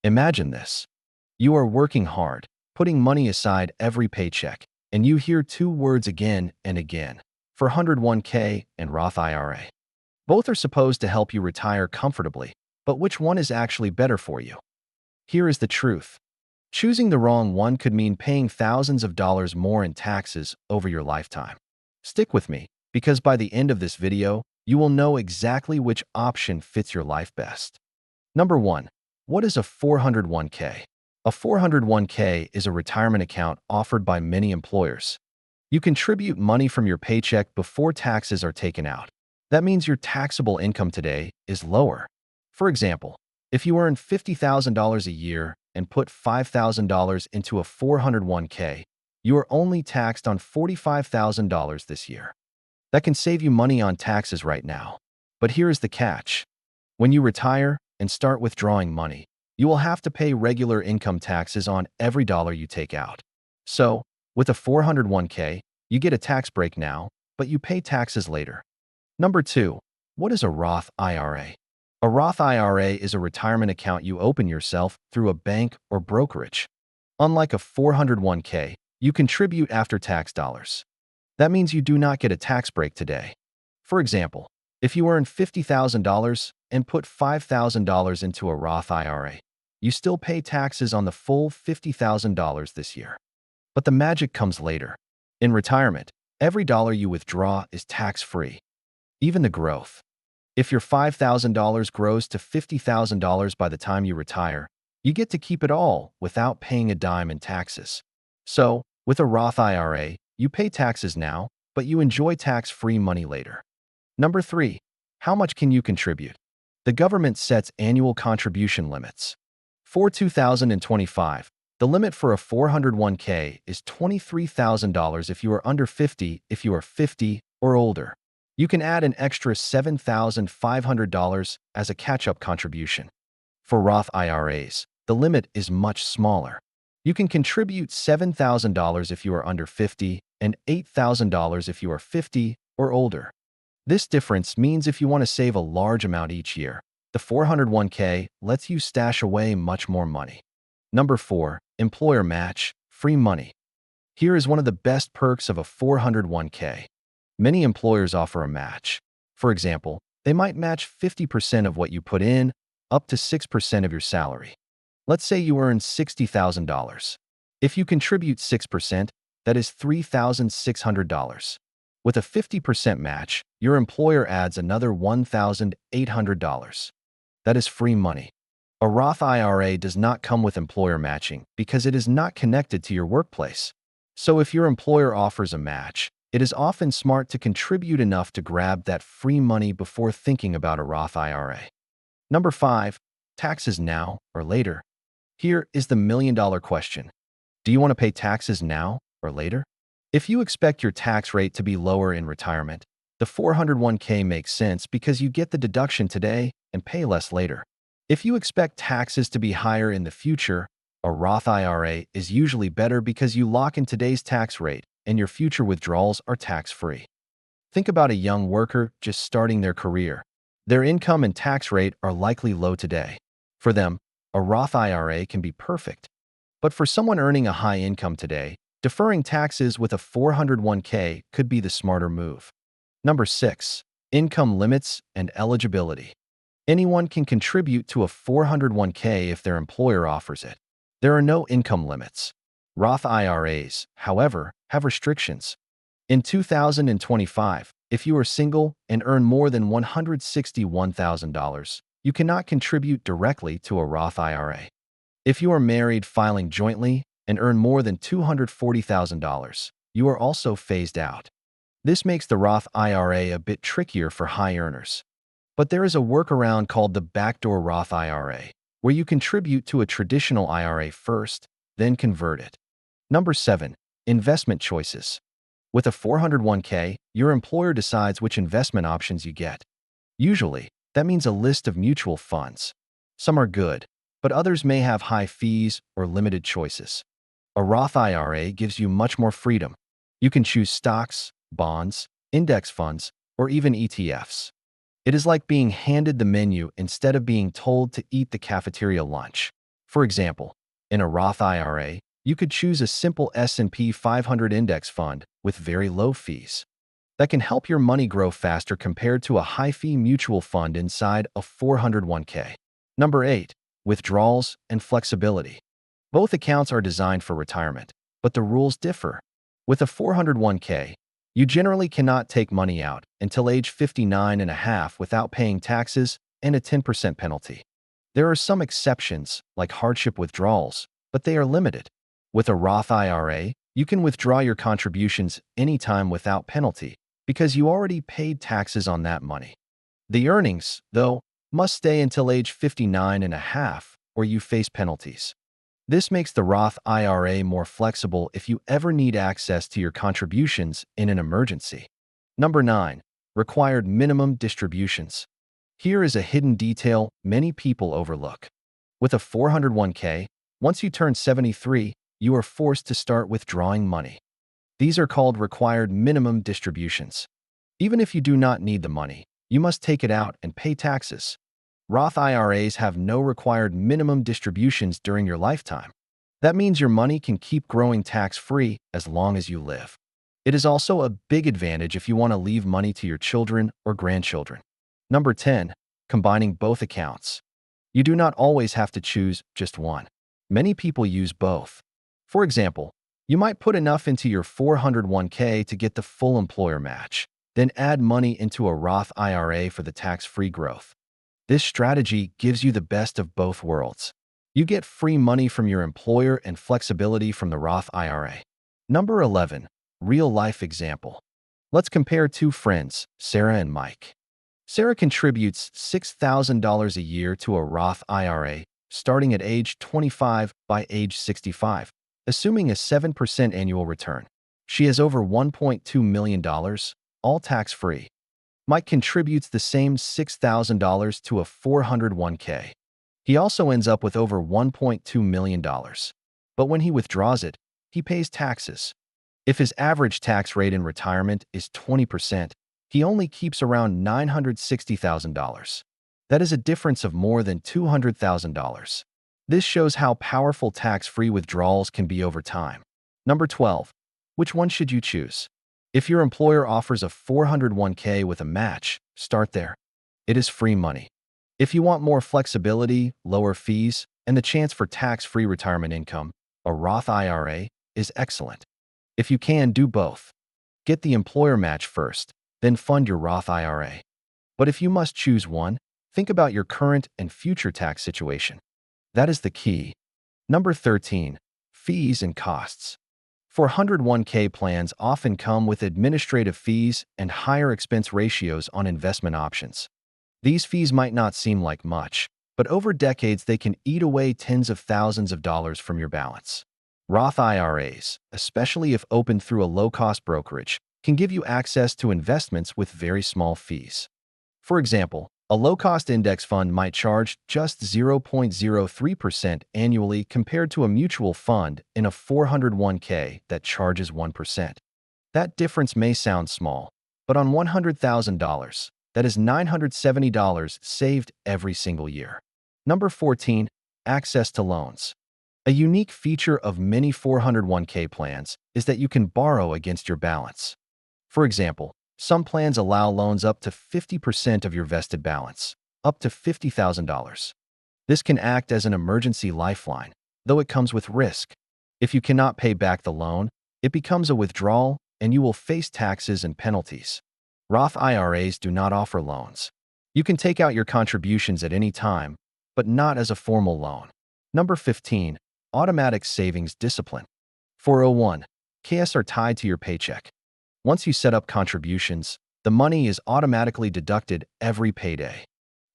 Imagine this. You are working hard, putting money aside every paycheck, and you hear two words again and again: 401k and Roth IRA. Both are supposed to help you retire comfortably, but which one is actually better for you? Here is the truth. Choosing the wrong one could mean paying thousands of dollars more in taxes over your lifetime. Stick with me, because by the end of this video, you will know exactly which option fits your life best. Number 1. What is a 401k? A 401k is a retirement account offered by many employers. You contribute money from your paycheck before taxes are taken out. That means your taxable income today is lower. For example, if you earn $50,000 a year and put $5,000 into a 401k, you are only taxed on $45,000 this year. That can save you money on taxes right now. But here is the catch. When you retire and start withdrawing money, you will have to pay regular income taxes on every dollar you take out. So, with a 401k, you get a tax break now, but you pay taxes later. Number 2. What is a Roth IRA? A Roth IRA is a retirement account you open yourself through a bank or brokerage. Unlike a 401k, you contribute after-tax dollars. That means you do not get a tax break today. For example, if you earn $50,000 and put $5,000 into a Roth IRA, you still pay taxes on the full $50,000 this year. But the magic comes later. In retirement, every dollar you withdraw is tax-free, even the growth. If your $5,000 grows to $50,000 by the time you retire, you get to keep it all without paying a dime in taxes. So, with a Roth IRA, you pay taxes now, but you enjoy tax-free money later. Number 3. How much can you contribute? The government sets annual contribution limits. For 2025, the limit for a 401k is $23,000 if you are under 50, if you are 50 or older. You can add an extra $7,500 as a catch-up contribution. For Roth IRAs, the limit is much smaller. You can contribute $7,000 if you are under 50 and $8,000 if you are 50 or older. This difference means if you want to save a large amount each year, the 401k lets you stash away much more money. Number 4. Employer match, free money. Here is one of the best perks of a 401k. Many employers offer a match. For example, they might match 50% of what you put in, up to 6% of your salary. Let's say you earn $60,000. If you contribute 6%, that is $3,600. With a 50% match, your employer adds another $1,800. That is free money. A Roth IRA does not come with employer matching because it is not connected to your workplace. So if your employer offers a match, it is often smart to contribute enough to grab that free money before thinking about a Roth IRA. Number 5. Taxes now or later. Here is the million-dollar question. Do you want to pay taxes now or later? If you expect your tax rate to be lower in retirement, the 401k makes sense because you get the deduction today and pay less later. If you expect taxes to be higher in the future, a Roth IRA is usually better because you lock in today's tax rate and your future withdrawals are tax-free. Think about a young worker just starting their career. Their income and tax rate are likely low today. For them, a Roth IRA can be perfect. But for someone earning a high income today, deferring taxes with a 401k could be the smarter move. Number 6. Income limits and eligibility. Anyone can contribute to a 401k if their employer offers it. There are no income limits. Roth IRAs, however, have restrictions. In 2025, if you are single and earn more than $161,000, you cannot contribute directly to a Roth IRA. If you are married filing jointly and earn more than $240,000, you are also phased out. This makes the Roth IRA a bit trickier for high earners. But there is a workaround called the backdoor Roth IRA, where you contribute to a traditional IRA first, then convert it. Number 7. Investment choices. With a 401k, your employer decides which investment options you get. Usually, that means a list of mutual funds. Some are good, but others may have high fees or limited choices. A Roth IRA gives you much more freedom. You can choose stocks, bonds, index funds, or even ETFs. It is like being handed the menu instead of being told to eat the cafeteria lunch. For example, in a Roth IRA, you could choose a simple S&P 500 index fund with very low fees that can help your money grow faster compared to a high-fee mutual fund inside a 401k. Number 8. Withdrawals and flexibility. Both accounts are designed for retirement, but the rules differ. With a 401k, you generally cannot take money out until age 59 and a half without paying taxes and a 10% penalty. There are some exceptions, like hardship withdrawals, but they are limited. With a Roth IRA, you can withdraw your contributions anytime without penalty because you already paid taxes on that money. The earnings, though, must stay until age 59 and a half, or you face penalties. This makes the Roth IRA more flexible if you ever need access to your contributions in an emergency. Number 9. Required minimum distributions. Here is a hidden detail many people overlook. With a 401k, once you turn 73, you are forced to start withdrawing money. These are called required minimum distributions. Even if you do not need the money, you must take it out and pay taxes. Roth IRAs have no required minimum distributions during your lifetime. That means your money can keep growing tax-free as long as you live. It is also a big advantage if you want to leave money to your children or grandchildren. Number 10. Combining both accounts. You do not always have to choose just one. Many people use both. For example, you might put enough into your 401k to get the full employer match, then add money into a Roth IRA for the tax-free growth. This strategy gives you the best of both worlds. You get free money from your employer and flexibility from the Roth IRA. Number 11. Real-life example. Let's compare two friends, Sarah and Mike. Sarah contributes $6,000 a year to a Roth IRA starting at age 25 by age 65, assuming a 7% annual return. She has over $1.2 million, all tax-free. Mike contributes the same $6,000 to a 401k. He also ends up with over $1.2 million. But when he withdraws it, he pays taxes. If his average tax rate in retirement is 20%, he only keeps around $960,000. That is a difference of more than $200,000. This shows how powerful tax-free withdrawals can be over time. Number 12. Which one should you choose? If your employer offers a 401k with a match, start there. It is free money. If you want more flexibility, lower fees, and the chance for tax-free retirement income, a Roth IRA is excellent. If you can, do both. Get the employer match first, then fund your Roth IRA. But if you must choose one, think about your current and future tax situation. That is the key. Number 13. Fees and costs. 401k plans often come with administrative fees and higher expense ratios on investment options. These fees might not seem like much, but over decades they can eat away tens of thousands of dollars from your balance. Roth IRAs, especially if opened through a low-cost brokerage, can give you access to investments with very small fees. For example, a low-cost index fund might charge just 0.03% annually compared to a mutual fund in a 401k that charges 1%. That difference may sound small, but on $100,000, that is $970 saved every single year. Number 14. Access to loans. A unique feature of many 401k plans is that you can borrow against your balance. For example, some plans allow loans up to 50% of your vested balance, up to $50,000. This can act as an emergency lifeline, though it comes with risk. If you cannot pay back the loan, it becomes a withdrawal and you will face taxes and penalties. Roth IRAs do not offer loans. You can take out your contributions at any time, but not as a formal loan. Number 15. Automatic savings discipline. 401ks are tied to your paycheck. Once you set up contributions, the money is automatically deducted every payday.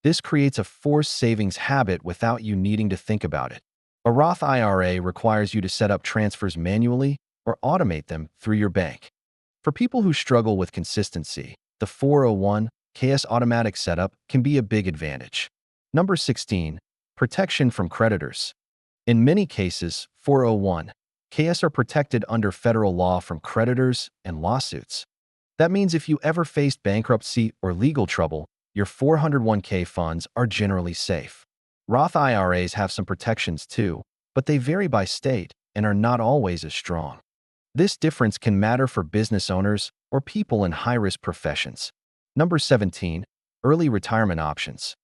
This creates a forced savings habit without you needing to think about it. A Roth IRA requires you to set up transfers manually or automate them through your bank. For people who struggle with consistency, the 401ks automatic setup can be a big advantage. Number 16. Protection from creditors. In many cases, 401ks are protected under federal law from creditors and lawsuits. That means if you ever faced bankruptcy or legal trouble, your 401k funds are generally safe. Roth IRAs have some protections too, but they vary by state and are not always as strong. This difference can matter for business owners or people in high-risk professions. Number 17. Early retirement options.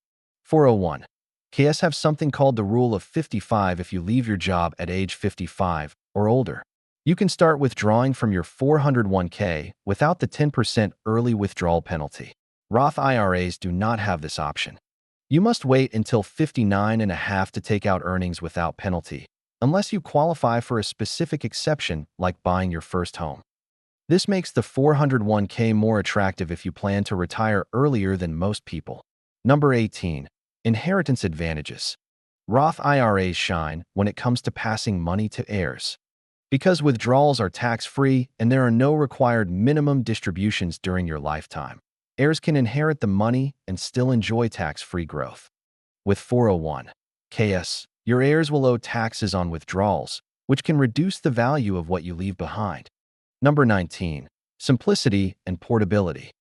401. KS have something called the Rule of 55 if you leave your job at age 55 or older. You can start withdrawing from your 401k without the 10% early withdrawal penalty. Roth IRAs do not have this option. You must wait until 59 and a half to take out earnings without penalty, unless you qualify for a specific exception like buying your first home. This makes the 401k more attractive if you plan to retire earlier than most people. Number 18. Inheritance advantages. Roth IRAs shine when it comes to passing money to heirs. Because withdrawals are tax-free and there are no required minimum distributions during your lifetime, heirs can inherit the money and still enjoy tax-free growth. With 401ks, your heirs will owe taxes on withdrawals, which can reduce the value of what you leave behind. Number 19. Simplicity and portability.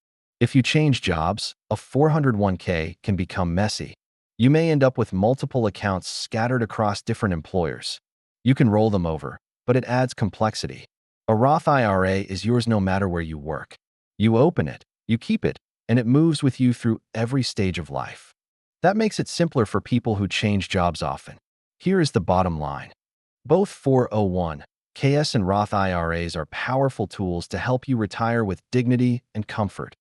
If you change jobs, a 401k can become messy. You may end up with multiple accounts scattered across different employers. You can roll them over, but it adds complexity. A Roth IRA is yours no matter where you work. You open it, you keep it, and it moves with you through every stage of life. That makes it simpler for people who change jobs often. Here is the bottom line. Both 401ks and Roth IRAs are powerful tools to help you retire with dignity and comfort.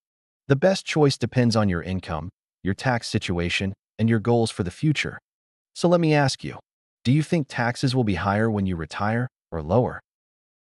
The best choice depends on your income, your tax situation, and your goals for the future. So let me ask you, do you think taxes will be higher when you retire or lower?